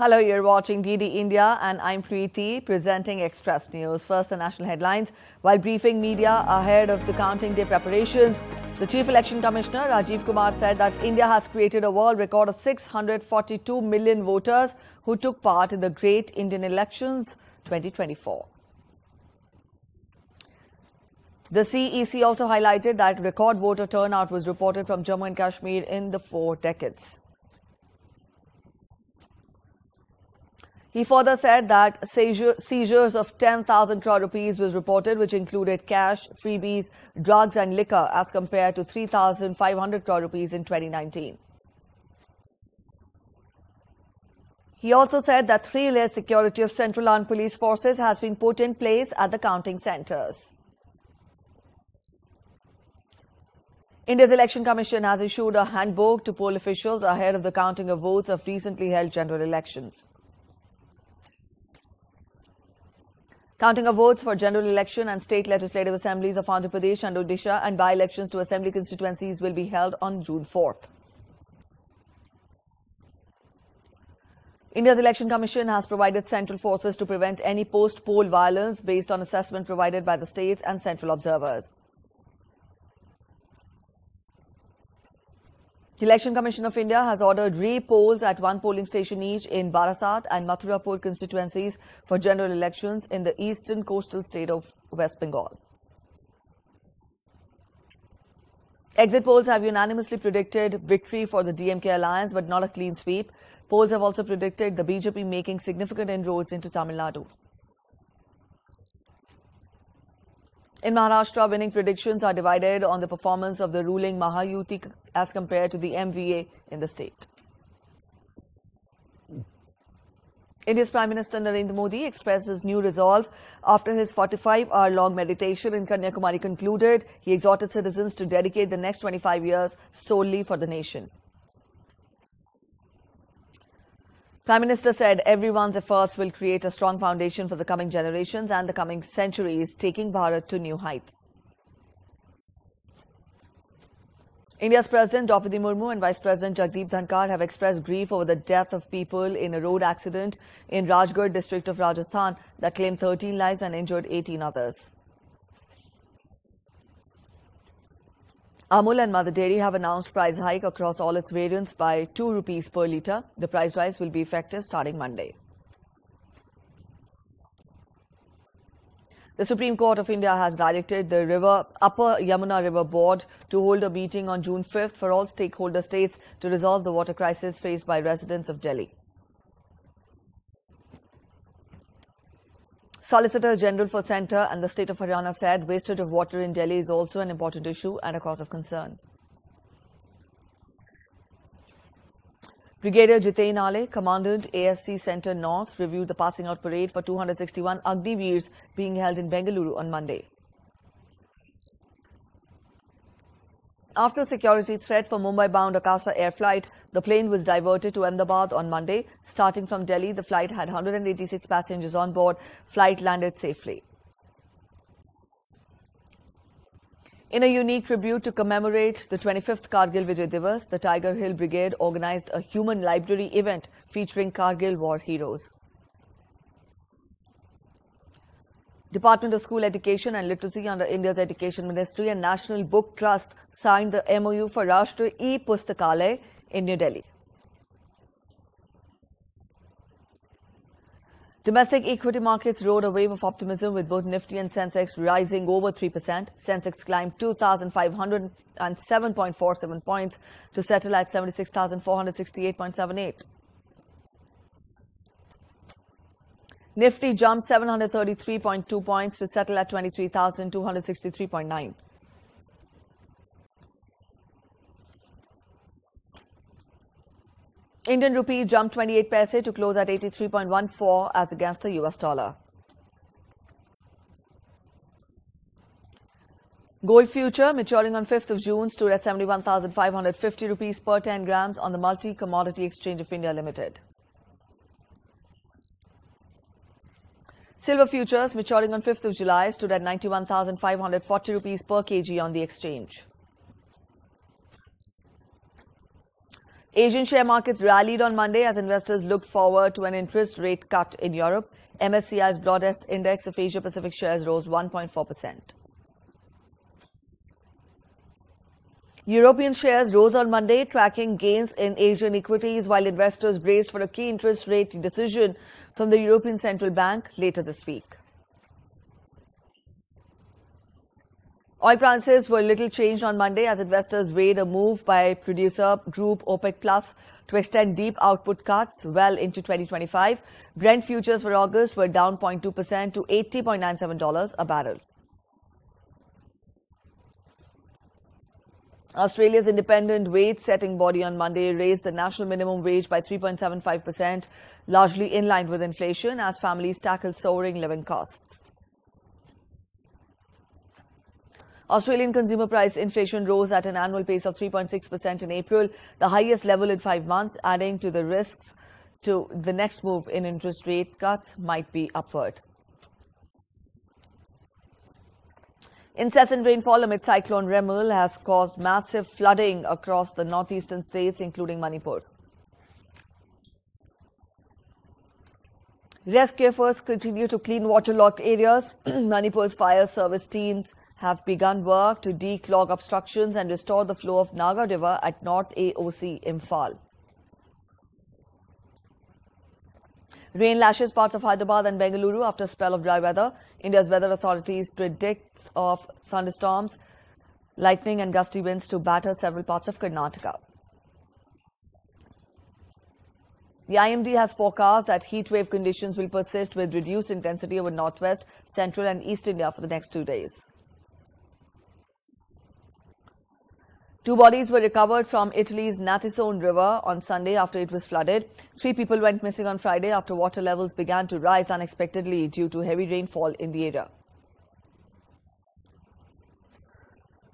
Hello, you're watching DD India and I'm Preeti presenting Express News. First, the national headlines. While briefing media ahead of the counting day preparations, the Chief Election Commissioner Rajiv Kumar said that India has created a world record of 642 million voters who took part in the Great Indian Elections 2024. The CEC also highlighted that record voter turnout was reported from Jammu and Kashmir in the 4 decades. He further said that seizures of 10,000 crore rupees was reported, which included cash, freebies, drugs and liquor as compared to 3,500 crore rupees in 2019. He also said that 3-layer security of Central Armed Police Forces has been put in place at the counting centres. India's Election Commission has issued a handbook to poll officials ahead of the counting of votes of recently held general elections. Counting of votes for general election and state legislative assemblies of Andhra Pradesh and Odisha and by-elections to assembly constituencies will be held on June 4th. India's Election Commission has provided central forces to prevent any post-poll violence based on assessment provided by the states and central observers. The Election Commission of India has ordered re-polls at 1 polling station each in Barasat and Mathurapur constituencies for general elections in the eastern coastal state of West Bengal. Exit polls have unanimously predicted victory for the DMK alliance, but not a clean sweep. Polls have also predicted the BJP making significant inroads into Tamil Nadu. In Maharashtra, winning predictions are divided on the performance of the ruling Mahayuti as compared to the MVA in the state. India's Prime Minister Narendra Modi expressed his new resolve after his 45-hour-long meditation in Kanyakumari concluded. He exhorted citizens to dedicate the next 25 years solely for the nation. Prime Minister said everyone's efforts will create a strong foundation for the coming generations and the coming centuries, taking Bharat to new heights. India's President Draupadi Murmu and Vice President Jagdeep Dhankar have expressed grief over the death of people in a road accident in Rajgarh district of Rajasthan that claimed 13 lives and injured 18 others. Amul and Mother Dairy have announced price hike across all its variants by 2 rupees per litre. The price rise will be effective starting Monday. The Supreme Court of India has directed the Upper Yamuna River Board to hold a meeting on June 5th for all stakeholder states to resolve the water crisis faced by residents of Delhi. Solicitor General for Centre and the state of Haryana said wastage of water in Delhi is also an important issue and a cause of concern. Brigadier Jiten Ale, Commandant ASC Centre North, reviewed the passing out parade for 261 Agniveers being held in Bengaluru on Monday. After a security threat for Mumbai-bound Akasa air flight, the plane was diverted to Ahmedabad on Monday. Starting from Delhi, the flight had 186 passengers on board. Flight landed safely. In a unique tribute to commemorate the 25th Kargil Vijay Divas, the Tiger Hill Brigade organized a human library event featuring Kargil war heroes. Department of School Education and Literacy under India's Education Ministry and National Book Trust signed the MOU for Rashtriya E-Pustakalay in New Delhi. Domestic equity markets rode a wave of optimism with both Nifty and Sensex rising over 3%. Sensex climbed 2,507.47 points to settle at 76,468.78. Nifty jumped 733.2 points to settle at 23,263.9. Indian rupee jumped 28 paise to close at 83.14 as against the US dollar. Gold future maturing on 5th of June stood at 71,550 rupees per 10 grams on the Multi-Commodity Exchange of India Limited. Silver futures maturing on 5th of July stood at 91,540 rupees per kg on the exchange. Asian share markets rallied on Monday as investors looked forward to an interest rate cut in Europe. MSCI's broadest index of Asia-Pacific shares rose 1.4%. European shares rose on Monday, tracking gains in Asian equities while investors braced for a key interest rate decision from the European Central Bank later this week. Oil prices were little changed on Monday as investors weighed a move by producer group OPEC Plus to extend deep output cuts well into 2025. Brent futures for August were down 0.2% to $80.97 a barrel. Australia's independent wage-setting body on Monday raised the national minimum wage by 3.75%, largely in line with inflation as families tackle soaring living costs. Australian consumer price inflation rose at an annual pace of 3.6% in April, the highest level in 5 months, adding to the risks to the next move in interest rate cuts might be upward. Incessant rainfall amid cyclone Remel has caused massive flooding across the northeastern states, including Manipur. Rescue efforts continue to clean waterlogged areas. Manipur's fire service teams have begun work to declog obstructions and restore the flow of Naga River at North AOC, Imphal. Rain lashes parts of Hyderabad and Bengaluru after a spell of dry weather. India's weather authorities predict of thunderstorms, lightning and gusty winds to batter several parts of Karnataka. The IMD has forecast that heat wave conditions will persist with reduced intensity over northwest, central and east India for the next 2 days. 2 bodies were recovered from Italy's Natisone River on Sunday after it was flooded. 3 people went missing on Friday after water levels began to rise unexpectedly due to heavy rainfall in the area.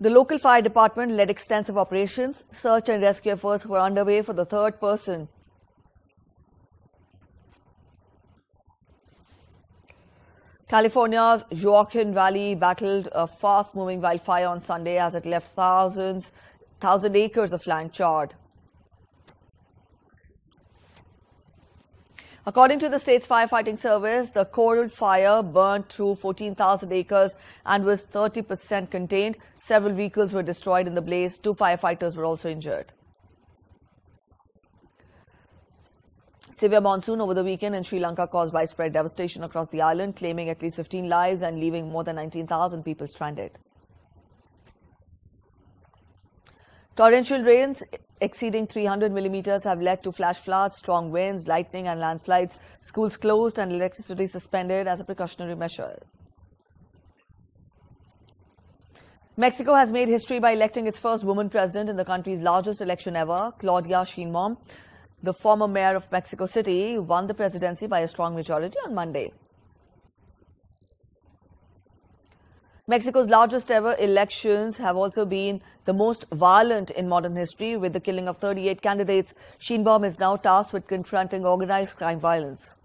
The local fire department led extensive operations. Search and rescue efforts were underway for the 3rd person. California's Joaquin Valley battled a fast-moving wildfire on Sunday as it left 1,000 acres of land charred. According to the state's firefighting service, the coral fire burned through 14,000 acres and was 30% contained. Several vehicles were destroyed in the blaze. 2 firefighters were also injured. Severe monsoon over the weekend in Sri Lanka caused widespread devastation across the island, claiming at least 15 lives and leaving more than 19,000 people stranded. Torrential rains exceeding 300 millimeters have led to flash floods, strong winds, lightning and landslides. Schools closed and electricity suspended as a precautionary measure. Mexico has made history by electing its first woman president in the country's largest election ever. Claudia Sheinbaum, the former mayor of Mexico City, won the presidency by a strong majority on Monday. Mexico's largest ever elections have also been the most violent in modern history, with the killing of 38 candidates. Sheinbaum is now tasked with confronting organized crime violence.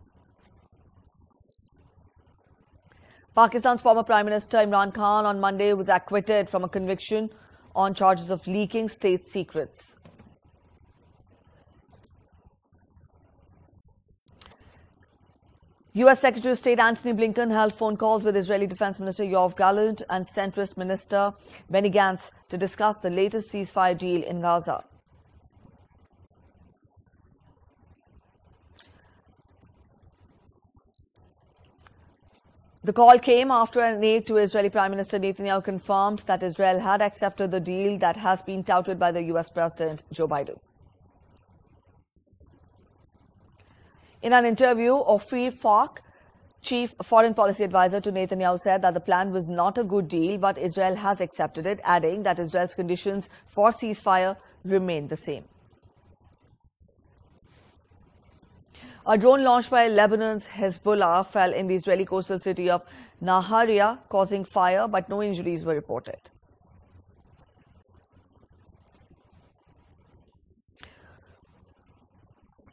Pakistan's former Prime Minister Imran Khan on Monday was acquitted from a conviction on charges of leaking state secrets. U.S. Secretary of State Antony Blinken held phone calls with Israeli Defense Minister Yoav Gallant and centrist Minister Benny Gantz to discuss the latest ceasefire deal in Gaza. The call came after an aide to Israeli Prime Minister Netanyahu confirmed that Israel had accepted the deal that has been touted by the U.S. President Joe Biden. In an interview, Ophir Falk, chief foreign policy advisor to Netanyahu, said that the plan was not a good deal, but Israel has accepted it, adding that Israel's conditions for ceasefire remain the same. A drone launched by Lebanon's Hezbollah fell in the Israeli coastal city of Nahariya, causing fire, but no injuries were reported.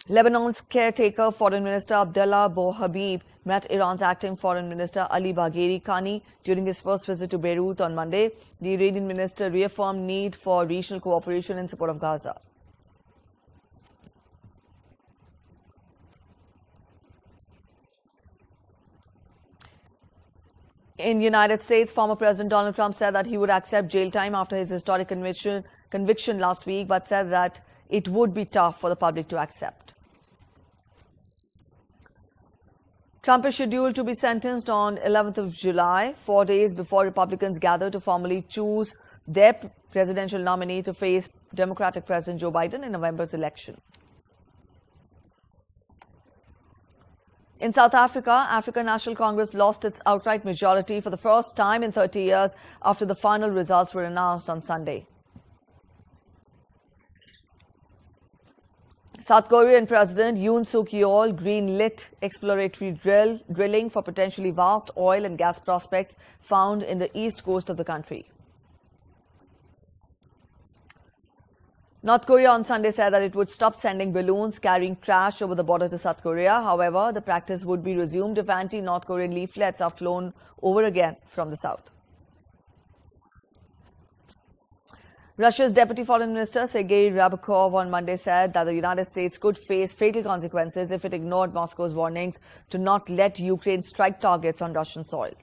Lebanon's caretaker Foreign Minister Abdullah Bo Habib met Iran's acting Foreign Minister Ali Bagheri Khani during his first visit to Beirut on Monday. The Iranian minister reaffirmed need for regional cooperation in support of Gaza. In the United States, former President Donald Trump said that he would accept jail time after his historic conviction last week, but said that it would be tough for the public to accept. Trump is scheduled to be sentenced on 11th of July, 4 days before Republicans gather to formally choose their presidential nominee to face Democratic President Joe Biden in November's election. In South Africa, African National Congress lost its outright majority for the first time in 30 years after the final results were announced on Sunday. South Korean President Yoon Suk-yeol green-lit exploratory drilling for potentially vast oil and gas prospects found in the east coast of the country. North Korea on Sunday said that it would stop sending balloons carrying trash over the border to South Korea. However, the practice would be resumed if anti-North Korean leaflets are flown over again from the south. Russia's Deputy Foreign Minister Sergei Ryabkov on Monday said that the United States could face fatal consequences if it ignored Moscow's warnings to not let Ukraine strike targets on Russian soil.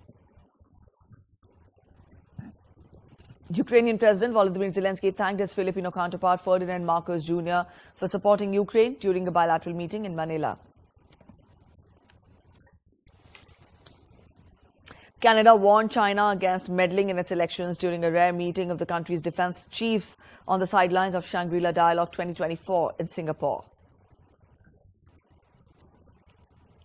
Ukrainian President Volodymyr Zelensky thanked his Filipino counterpart Ferdinand Marcos Jr. for supporting Ukraine during a bilateral meeting in Manila. Canada warned China against meddling in its elections during a rare meeting of the country's defense chiefs on the sidelines of Shangri-La Dialogue 2024 in Singapore.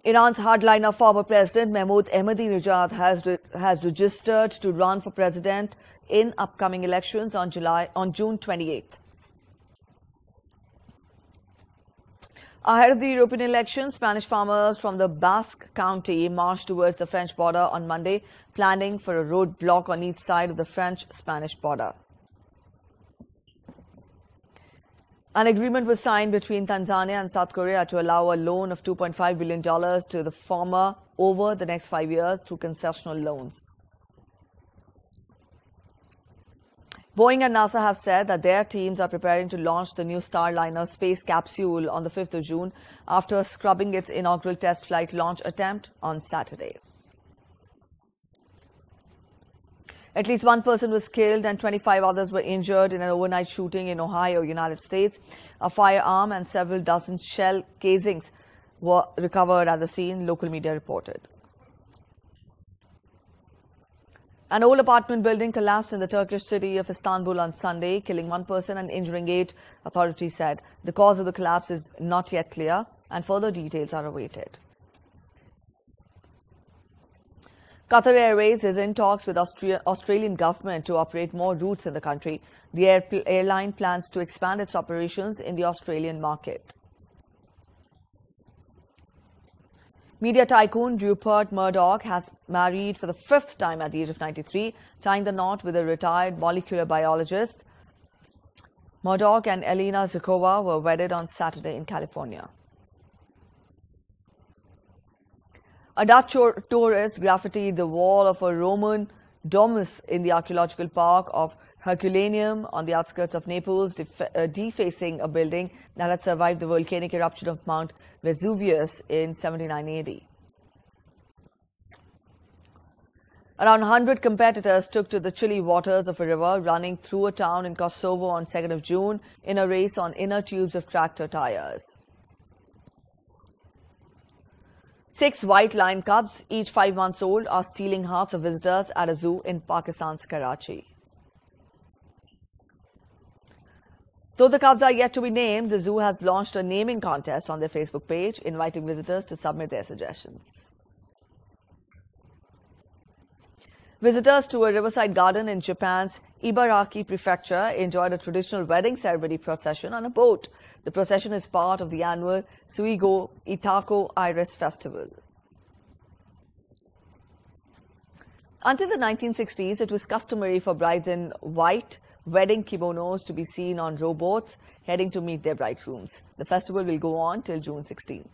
Iran's hardliner former President Mahmoud Ahmadinejad has registered to run for president in upcoming elections on June 28th. Ahead of the European elections, Spanish farmers from the Basque County marched towards the French border on Monday, planning for a roadblock on each side of the French-Spanish border. An agreement was signed between Tanzania and South Korea to allow a loan of $2.5 billion to the former over the next 5 years through concessional loans. Boeing and NASA have said that their teams are preparing to launch the new Starliner space capsule on the 5th of June after scrubbing its inaugural test flight launch attempt on Saturday. At least one person was killed and 25 others were injured in an overnight shooting in Ohio, United States. A firearm and several dozen shell casings were recovered at the scene, local media reported. An old apartment building collapsed in the Turkish city of Istanbul on Sunday, killing one person and injuring 8, authorities said. The cause of the collapse is not yet clear and further details are awaited. Qatar Airways is in talks with Australian government to operate more routes in the country. The airline plans to expand its operations in the Australian market. Media tycoon Rupert Murdoch has married for the 5th time at the age of 93, tying the knot with a retired molecular biologist. Murdoch and Elena Zukova were wedded on Saturday in California. A Dutch tourist graffitied the wall of a Roman domus in the archaeological park of Herculaneum on the outskirts of Naples, defacing a building that had survived the volcanic eruption of Mount Vesuvius in 79 AD. Around 100 competitors took to the chilly waters of a river running through a town in Kosovo on 2nd of June in a race on inner tubes of tractor tires. 6 white lion cubs, each 5 months old, are stealing hearts of visitors at a zoo in Pakistan's Karachi. Though the cubs are yet to be named, the zoo has launched a naming contest on their Facebook page, inviting visitors to submit their suggestions. Visitors to a riverside garden in Japan's Ibaraki Prefecture enjoyed a traditional wedding ceremony procession on a boat. The procession is part of the annual Suigo Itako Iris Festival. Until the 1960s, it was customary for brides in white wedding kimonos to be seen on rowboats heading to meet their bridegrooms. The festival will go on till June 16th.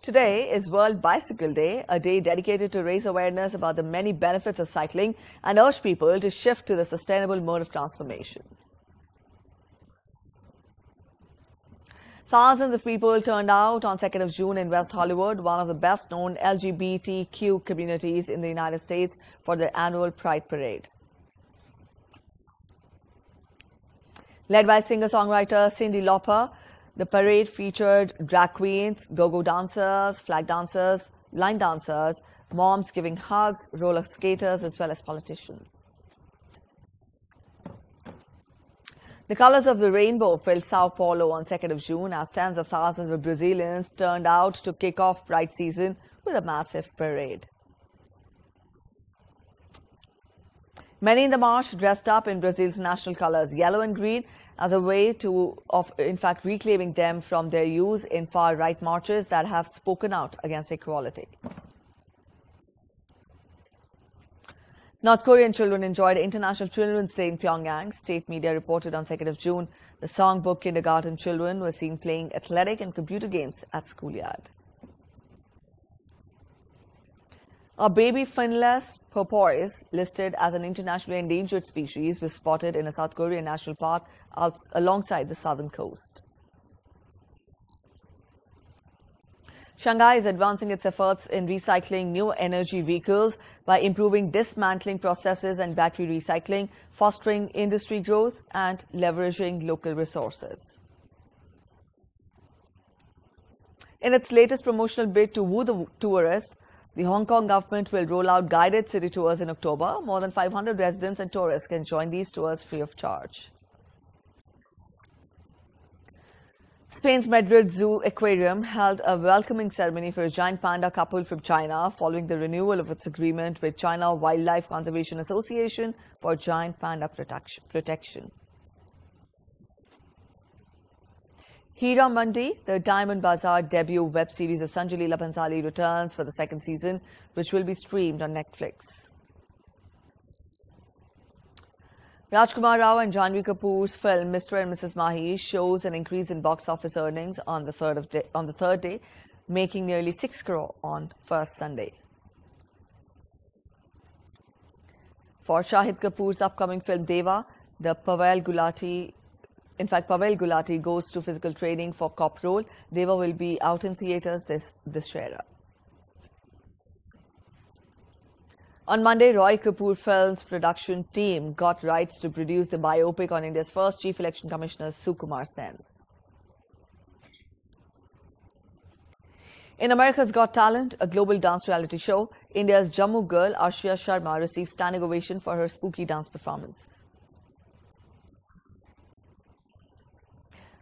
Today is World Bicycle Day, a day dedicated to raise awareness about the many benefits of cycling and urge people to shift to the sustainable mode of transformation. Thousands of people turned out on 2nd of June in West Hollywood, one of the best-known LGBTQ communities in the United States, for their annual Pride Parade. Led by singer-songwriter Cyndi Lauper, the parade featured drag queens, go-go dancers, flag dancers, line dancers, moms giving hugs, roller skaters, as well as politicians. The colors of the rainbow filled Sao Paulo on 2nd of June as tens of thousands of Brazilians turned out to kick off Pride season with a massive parade. Many in the march dressed up in Brazil's national colors, yellow and green, as a way of reclaiming them from their use in far-right marches that have spoken out against equality. North Korean children enjoyed International Children's Day in Pyongyang. State media reported on 2nd of June the songbook kindergarten children were seen playing athletic and computer games at schoolyard. A baby finless porpoise, listed as an internationally endangered species, was spotted in a South Korean national park alongside the southern coast. Shanghai is advancing its efforts in recycling new energy vehicles by improving dismantling processes and battery recycling, fostering industry growth and leveraging local resources. In its latest promotional bid to woo the tourists, the Hong Kong government will roll out guided city tours in October. More than 500 residents and tourists can join these tours free of charge. Spain's Madrid Zoo Aquarium held a welcoming ceremony for a giant panda couple from China following the renewal of its agreement with China Wildlife Conservation Association for giant panda protection. Hira Mandi, the Diamond Bazaar debut web series of Sanjay Leela Bhansali, returns for the second season, which will be streamed on Netflix. Rajkumar Rao and Janhvi Kapoor's film Mr. and Mrs. Mahi shows an increase in box office earnings on the third day, making nearly 6 crore on first Sunday. For Shahid Kapoor's upcoming film Deva, Pavel Gulati goes to physical training for cop role. Deva will be out in theatres this Shera. On Monday, Roy Kapoor Films production team got rights to produce the biopic on India's first Chief Election Commissioner, Sukumar Sen. In America's Got Talent, a global dance reality show, India's Jammu girl Arshia Sharma received standing ovation for her spooky dance performance.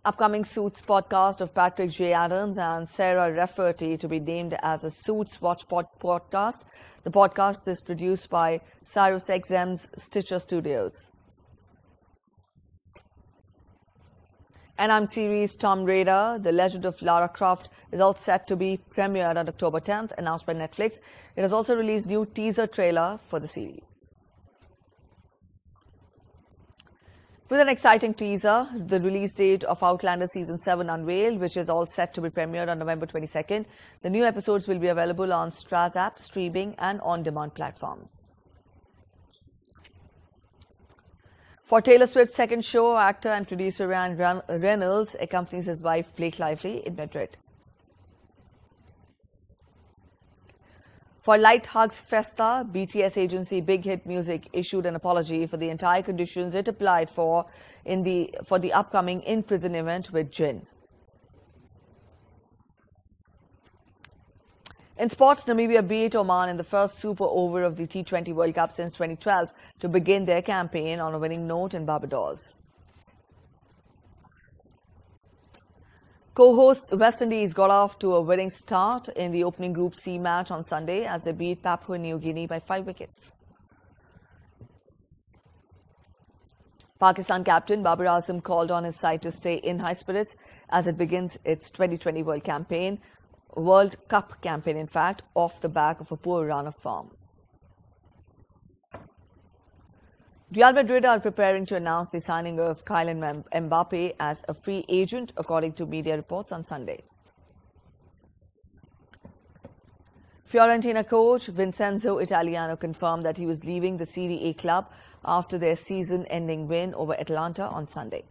Upcoming Suits podcast of Patrick J. Adams and Sarah Rafferty to be named as a Suits Watch podcast. The podcast is produced by SiriusXM's Stitcher Studios. Anime series Tomb Raider, The Legend of Lara Croft, is all set to be premiered on October 10th, announced by Netflix. It has also released new teaser trailer for the series. With an exciting teaser, the release date of Outlander Season 7 unveiled, which is all set to be premiered on November 22nd. The new episodes will be available on Straz app, streaming and on-demand platforms. For Taylor Swift's second show, actor and producer Ryan Reynolds accompanies his wife Blake Lively in Madrid. For Light Hugs Festa, BTS agency Big Hit Music issued an apology for the entire conditions it applied for the upcoming in-prison event with Jin. In sports, Namibia beat Oman in the first super over of the T20 World Cup since 2012 to begin their campaign on a winning note in Barbados. Co-host West Indies got off to a winning start in the opening Group C match on Sunday as they beat Papua New Guinea by 5 wickets. Pakistan captain Babar Azam called on his side to stay in high spirits as it begins its 2020 World Cup campaign, in fact, off the back of a poor run of form. Real Madrid are preparing to announce the signing of Kylian Mbappe as a free agent, according to media reports on Sunday. Fiorentina coach Vincenzo Italiano confirmed that he was leaving the Serie A club after their season-ending win over Atalanta on Sunday.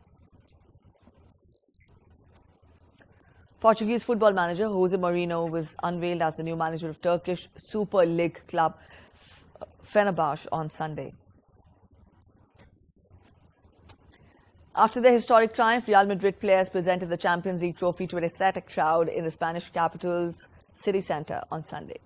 Portuguese football manager Jose Mourinho was unveiled as the new manager of Turkish Super League club Fenerbahce on Sunday. After their historic triumph, Real Madrid players presented the Champions League trophy to an ecstatic crowd in the Spanish capital's city centre on Sunday.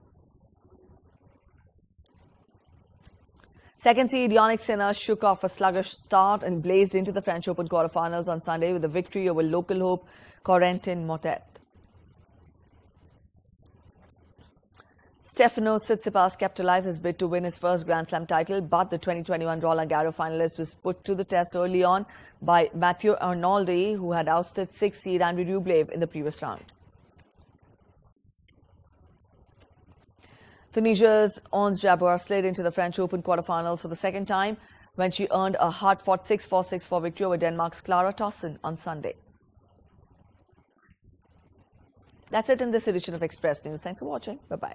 Second seed Yannick Sinner shook off a sluggish start and blazed into the French Open quarterfinals on Sunday with a victory over local hope Corentin Moutet. Stefanos Tsitsipas kept alive his bid to win his first Grand Slam title, but the 2021 Roland Garros finalist was put to the test early on by Matteo Arnoldi, who had ousted sixth seed Andrei Rublev in the previous round. Tunisia's Ons Jabeur slid into the French Open quarterfinals for the second time when she earned a hard-fought 6-4, 6-4 victory over Denmark's Clara Tauson on Sunday. That's it in this edition of Express News. Thanks for watching. Bye-bye.